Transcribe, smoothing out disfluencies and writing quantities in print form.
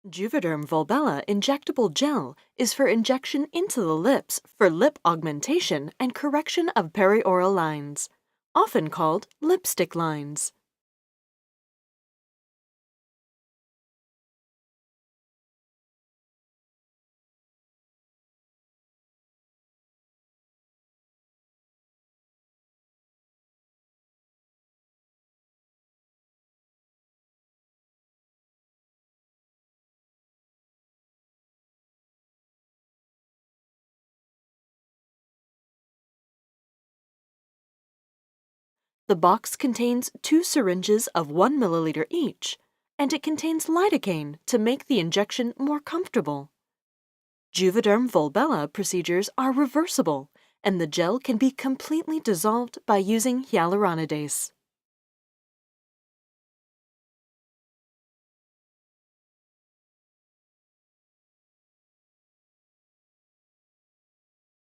Juvederm Volbella injectable gel is for injection into the lips for lip augmentation and correction of perioral lines, often called lipstick lines. The box contains 2 syringes of 1 milliliter each, and it contains lidocaine to make the injection more comfortable. Juvederm Volbella procedures are reversible, and the gel can be completely dissolved by using hyaluronidase.